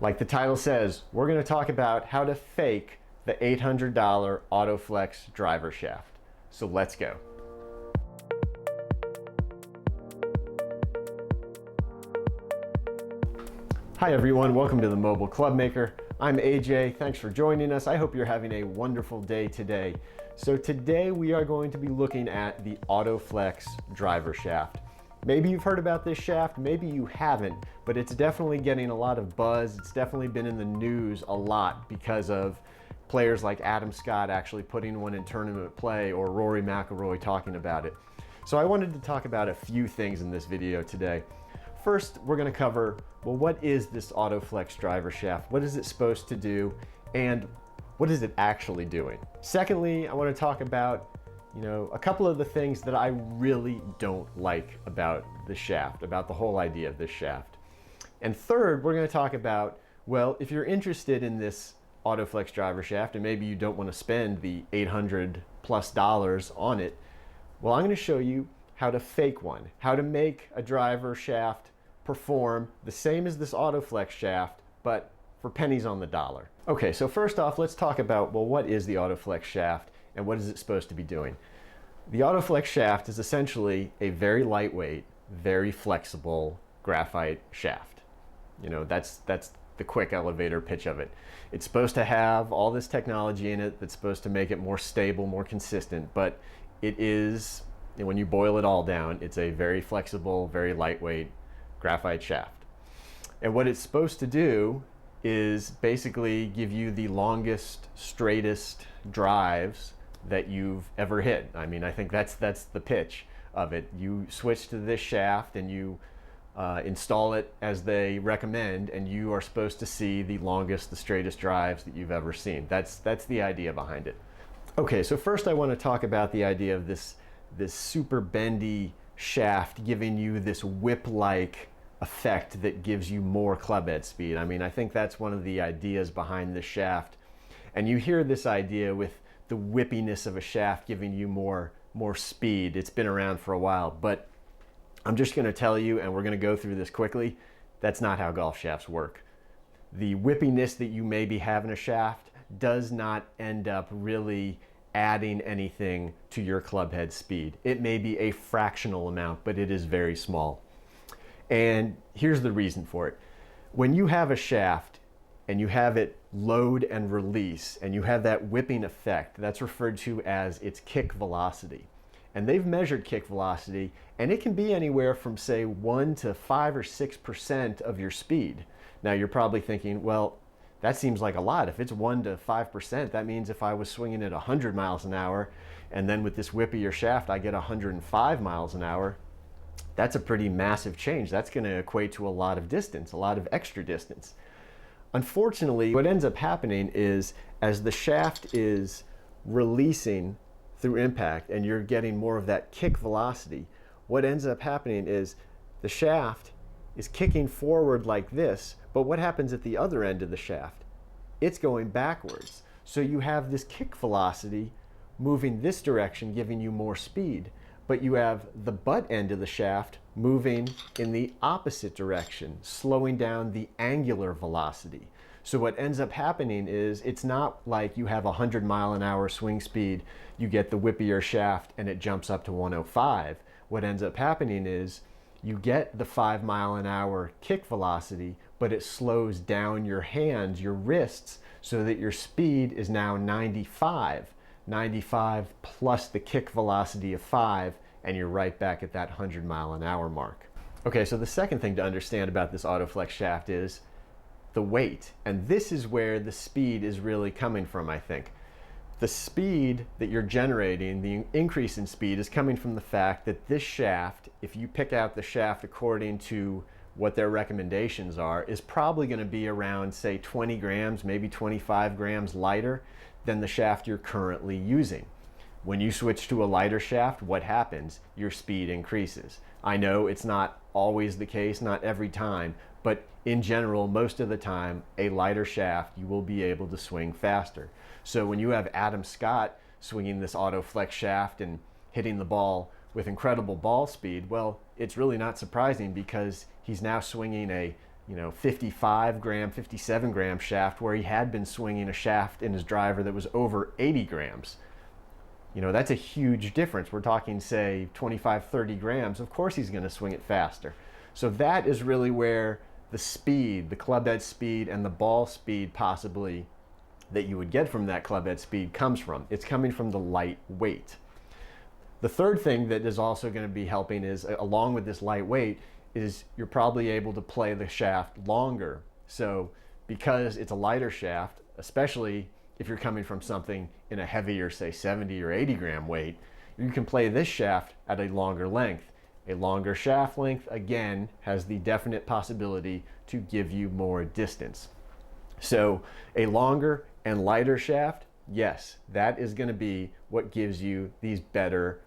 Like the title says, we're going to talk about how to fake the $800 Autoflex driver shaft. So let's go. Hi everyone, welcome to the Mobile Club Maker. I'm AJ, thanks for joining us. I hope you're having a wonderful day today. So today we are going to be looking at the Autoflex driver shaft. Maybe you've heard about this shaft, maybe you haven't, but it's definitely getting a lot of buzz. It's definitely been in the news a lot because of players like Adam Scott actually putting one in tournament play or Rory McIlroy talking about it. So I wanted to talk about a few things in this video today. First, we're going to cover, well, what is this Autoflex driver shaft? What is it supposed to do? And what is it actually doing? Secondly, I want to talk about a couple of the things that I really don't like about the shaft, about the whole idea of this shaft. And third, we're going to talk about, well, if you're interested in this Autoflex driver shaft and maybe you don't want to spend the $800+ on it, well, I'm going to show you how to fake one, how to make a driver shaft perform the same as this Autoflex shaft, but for pennies on the dollar. Okay, so first off, let's talk about, well, what is the Autoflex shaft and what is it supposed to be doing? The Autoflex shaft is essentially a very lightweight, very flexible graphite shaft. That's the quick elevator pitch of it. It's supposed to have all this technology in it that's supposed to make it more stable, more consistent, but it is, when you boil it all down, it's a very flexible, very lightweight graphite shaft. And what it's supposed to do is basically give you the longest, straightest drives that you've ever hit. I mean, I think that's the pitch of it. You switch to this shaft and you install it as they recommend, and you are supposed to see the longest, the straightest drives that you've ever seen. That's the idea behind it. Okay, so first I want to talk about the idea of this super bendy shaft giving you this whip-like effect that gives you more club head speed. I mean, I think that's one of the ideas behind this shaft. And you hear this idea with the whippiness of a shaft giving you more speed. It's been around for a while, but I'm just going to tell you, and we're going to go through this quickly, that's not how golf shafts work. The whippiness that you maybe have in a shaft does not end up really adding anything to your club head speed. It may be a fractional amount, but it is very small. And here's the reason for it. When you have a shaft and you have it load and release and you have that whipping effect, that's referred to as its kick velocity. And they've measured kick velocity, and it can be anywhere from, say, 1 to 5 or 6% of your speed. Now you're probably thinking, well, that seems like a lot. If it's 1 to 5%, that means if I was swinging at 100 miles an hour and then with this whippier shaft I get 105 miles an hour, that's a pretty massive change. That's going to equate to a lot of distance, a lot of extra distance. Unfortunately, what ends up happening is as the shaft is releasing through impact and you're getting more of that kick velocity, what ends up happening is the shaft is kicking forward like this, but what happens at the other end of the shaft? It's going backwards. So you have this kick velocity moving this direction, giving you more speed, but you have the butt end of the shaft moving in the opposite direction, slowing down the angular velocity. So what ends up happening is it's not like you have 100 mile an hour swing speed, you get the whippier shaft and it jumps up to 105. What ends up happening is you get the 5 mile an hour kick velocity, but it slows down your hands, your wrists, so that your speed is now 95 plus the kick velocity of 5, and you're right back at that 100 mile an hour mark. Okay, so the second thing to understand about this Autoflex shaft is the weight. And this is where the speed is really coming from, I think. The speed that you're generating, the increase in speed, is coming from the fact that this shaft, if you pick out the shaft according to what their recommendations are, is probably going to be around, say, 20 grams, maybe 25 grams lighter than the shaft you're currently using. When you switch to a lighter shaft, what happens? Your speed increases. I know it's not always the case, not every time, but in general, most of the time, a lighter shaft, you will be able to swing faster. So when you have Adam Scott swinging this Autoflex shaft and hitting the ball with incredible ball speed, well, it's really not surprising because he's now swinging a 55 gram, 57 gram shaft where he had been swinging a shaft in his driver that was over 80 grams. That's a huge difference. We're talking, say, 25, 30 grams. Of course he's going to swing it faster. So that is really where the speed, the club head speed and the ball speed possibly that you would get from that club head speed comes from. It's coming from the light weight. The third thing that is also going to be helping is, along with this light weight, is you're probably able to play the shaft longer. So because it's a lighter shaft, especially if you're coming from something in a heavier, say 70 or 80 gram weight, you can play this shaft at a longer length. A longer shaft length, again, has the definite possibility to give you more distance. So a longer and lighter shaft, yes, that is going to be what gives you these better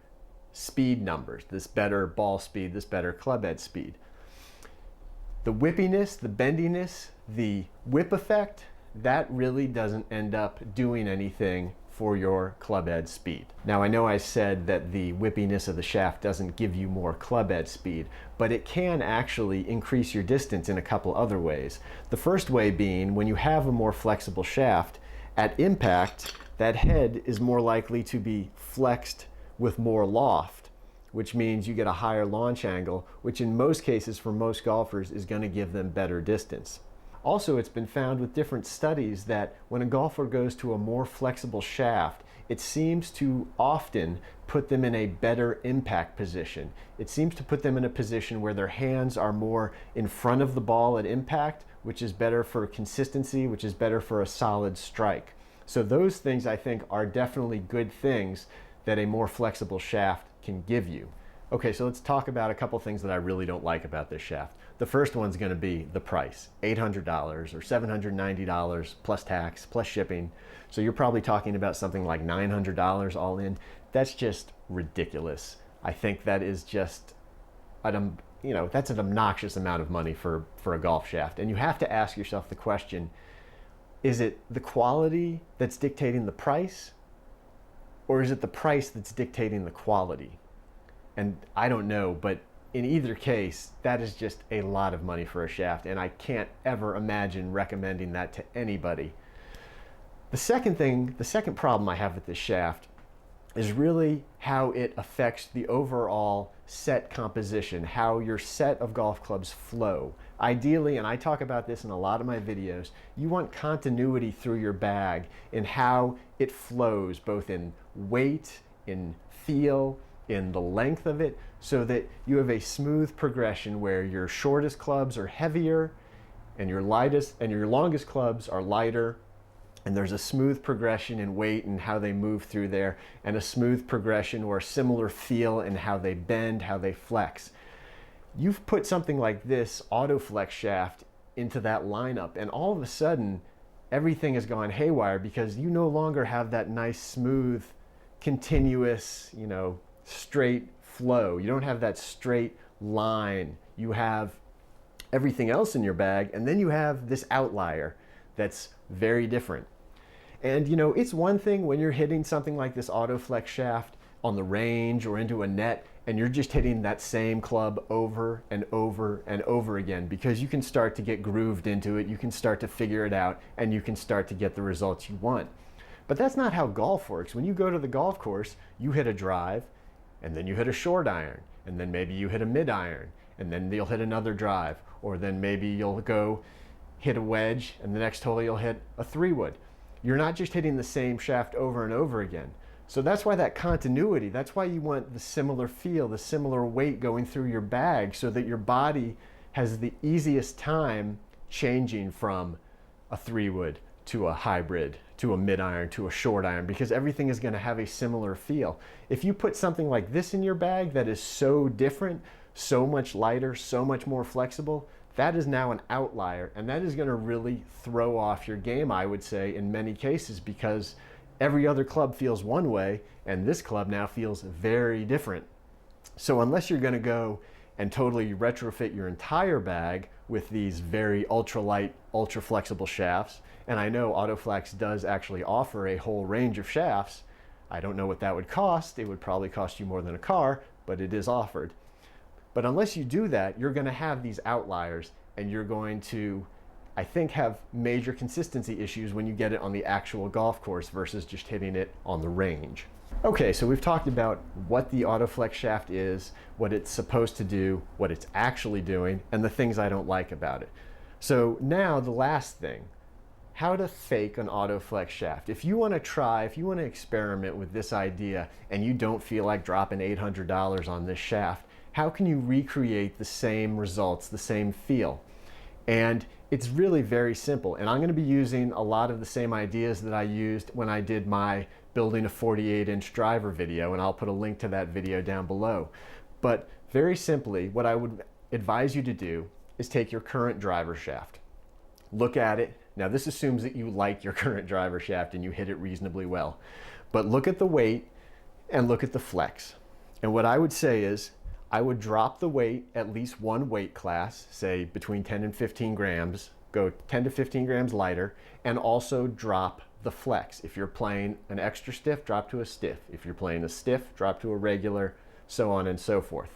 speed numbers, this better ball speed, this better club head speed. The whippiness, the bendiness, the whip effect, that really doesn't end up doing anything for your club head speed. Now I know I said that the whippiness of the shaft doesn't give you more club head speed, but it can actually increase your distance in a couple other ways. The first way being, when you have a more flexible shaft, at impact, that head is more likely to be flexed with more loft, which means you get a higher launch angle, which in most cases for most golfers is going to give them better distance. Also, it's been found with different studies that when a golfer goes to a more flexible shaft, it seems to often put them in a better impact position. It seems to put them in a position where their hands are more in front of the ball at impact, which is better for consistency, which is better for a solid strike. So those things, I think, are definitely good things that a more flexible shaft can give you. Okay, so let's talk about a couple things that I really don't like about this shaft. The first one's going to be the price, $800 or $790 plus tax, plus shipping. So you're probably talking about something like $900 all in. That's just ridiculous. I think that is just that's an obnoxious amount of money for a golf shaft. And you have to ask yourself the question, is it the quality that's dictating the price, or is it the price that's dictating the quality? And I don't know, but in either case, that is just a lot of money for a shaft, and I can't ever imagine recommending that to anybody. The second problem I have with this shaft is really how it affects the overall set composition, how your set of golf clubs flow. Ideally, and I talk about this in a lot of my videos, you want continuity through your bag in how it flows, both in weight, in feel, in the length of it, so that you have a smooth progression where your shortest clubs are heavier and your longest clubs are lighter, and there's a smooth progression in weight and how they move through there, and a smooth progression or a similar feel in how they bend, how they flex. You've put something like this AutoFlex shaft into that lineup, and all of a sudden everything has gone haywire, because you no longer have that nice smooth continuous straight flow. You don't have that straight line. You have everything else in your bag, and then you have this outlier that's very different. And it's one thing when you're hitting something like this AutoFlex shaft on the range or into a net, and you're just hitting that same club over and over and over again, because you can start to get grooved into it, you can start to figure it out, and you can start to get the results you want. But that's not how golf works. When you go to the golf course, you hit a drive, and then you hit a short iron, and then maybe you hit a mid iron, and then you'll hit another drive, or then maybe you'll go hit a wedge, and the next hole you'll hit a 3-wood. You're not just hitting the same shaft over and over again. So that's why that continuity, that's why you want the similar feel, the similar weight going through your bag, so that your body has the easiest time changing from a 3-wood to a hybrid, to a mid iron, to a short iron, because everything is going to have a similar feel. If you put something like this in your bag that is so different, so much lighter, so much more flexible, that is now an outlier, and that is going to really throw off your game, I would say, in many cases, because every other club feels one way and this club now feels very different. So unless you're going to go and totally retrofit your entire bag with these very ultralight, ultra flexible shafts, and I know AutoFlex does actually offer a whole range of shafts. I don't know what that would cost. It would probably cost you more than a car, but it is offered. But unless you do that, you're going to have these outliers, and you're going to, I think, have major consistency issues when you get it on the actual golf course versus just hitting it on the range. Okay, so we've talked about what the AutoFlex shaft is, what it's supposed to do, what it's actually doing, and the things I don't like about it. So now the last thing, how to fake an AutoFlex shaft. If you want to experiment with this idea and you don't feel like dropping $800 on this shaft, how can you recreate the same results, the same feel? And it's really very simple. And I'm going to be using a lot of the same ideas that I used when I did my building a 48-inch driver video, and I'll put a link to that video down below. But very simply, what I would advise you to do is take your current driver shaft, look at it. Now this assumes that you like your current driver shaft and you hit it reasonably well. But look at the weight and look at the flex. And what I would say is, I would drop the weight at least one weight class, say between 10 and 15 grams, go 10 to 15 grams lighter, and also drop the flex. If you're playing an extra stiff, drop to a stiff. If you're playing a stiff, drop to a regular, so on and so forth.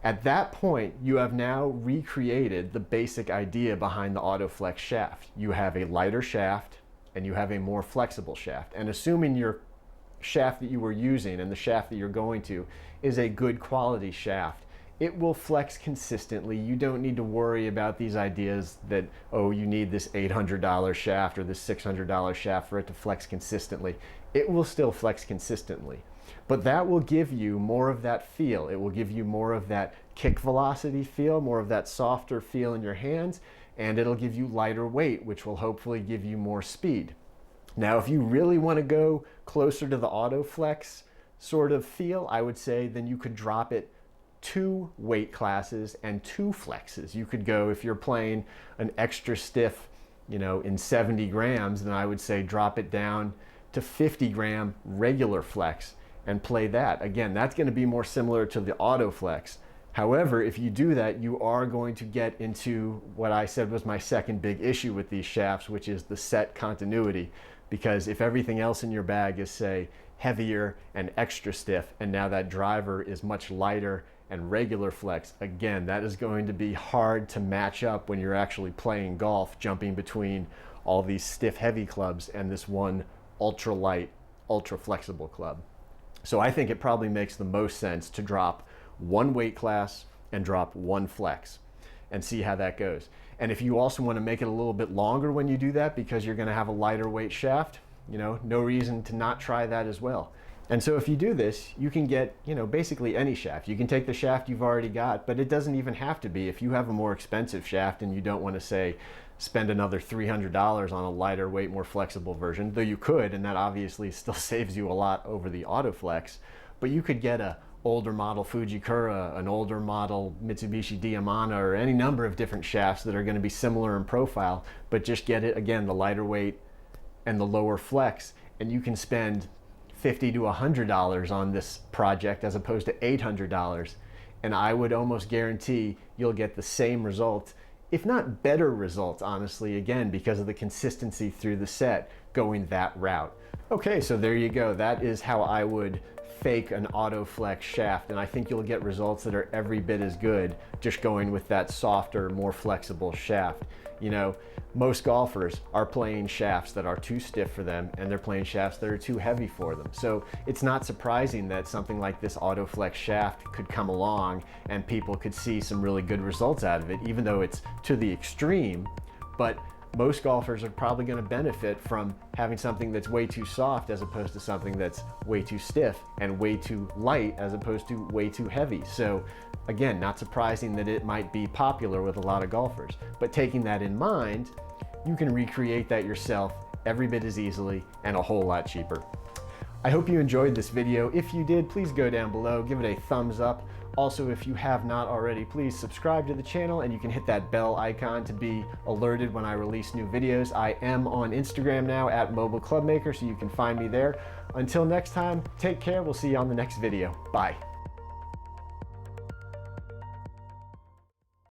At that point, you have now recreated the basic idea behind the AutoFlex shaft. You have a lighter shaft and you have a more flexible shaft. And assuming your shaft that you were using and the shaft that you're going to is a good quality shaft, it will flex consistently. You don't need to worry about these ideas that, oh, you need this $800 shaft or this $600 shaft for it to flex consistently. It will still flex consistently. But that will give you more of that feel. It will give you more of that kick velocity feel, more of that softer feel in your hands, and it'll give you lighter weight, which will hopefully give you more speed. Now, if you really want to go closer to the AutoFlex sort of feel, I would say then you could drop it 2 weight classes and 2 flexes. You could go, if you're playing an extra stiff, in 70 grams, then I would say drop it down to 50 gram regular flex and play that. Again, that's going to be more similar to the AutoFlex. However, if you do that, you are going to get into what I said was my second big issue with these shafts, which is the set continuity. Because if everything else in your bag is, say, heavier and extra stiff, and now that driver is much lighter and regular flex, again, that is going to be hard to match up when you're actually playing golf, jumping between all these stiff, heavy clubs and this one ultra light, ultra flexible club. So I think it probably makes the most sense to drop 1 weight class and drop 1 flex and see how that goes. And if you also want to make it a little bit longer when you do that because you're going to have a lighter weight shaft, no reason to not try that as well. And so if you do this, you can get, basically any shaft. You can take the shaft you've already got, but it doesn't even have to be. If you have a more expensive shaft and you don't want to, say, spend another $300 on a lighter weight, more flexible version, though you could, and that obviously still saves you a lot over the AutoFlex, but you could get a older model Fujikura, an older model Mitsubishi Diamana, or any number of different shafts that are going to be similar in profile, but just get it, again, the lighter weight and the lower flex, and you can spend $50 to $100 on this project as opposed to $800. And I would almost guarantee you'll get the same results, if not better results, honestly, again, because of the consistency through the set going that route. Okay, so there you go. That is how I would fake an AutoFlex shaft, and I think you'll get results that are every bit as good just going with that softer, more flexible shaft. Most golfers are playing shafts that are too stiff for them, and they're playing shafts that are too heavy for them. So it's not surprising that something like this AutoFlex shaft could come along and people could see some really good results out of it, even though it's to the extreme. But most golfers are probably going to benefit from having something that's way too soft as opposed to something that's way too stiff, and way too light as opposed to way too heavy. So again, not surprising that it might be popular with a lot of golfers. But taking that in mind, you can recreate that yourself every bit as easily and a whole lot cheaper. I hope you enjoyed this video. If you did, please go down below, give it a thumbs up. Also, if you have not already, please subscribe to the channel, and you can hit that bell icon to be alerted when I release new videos. I am on Instagram now at Mobile Club Maker, so you can find me there. Until next time, take care. We'll see you on the next video. Bye.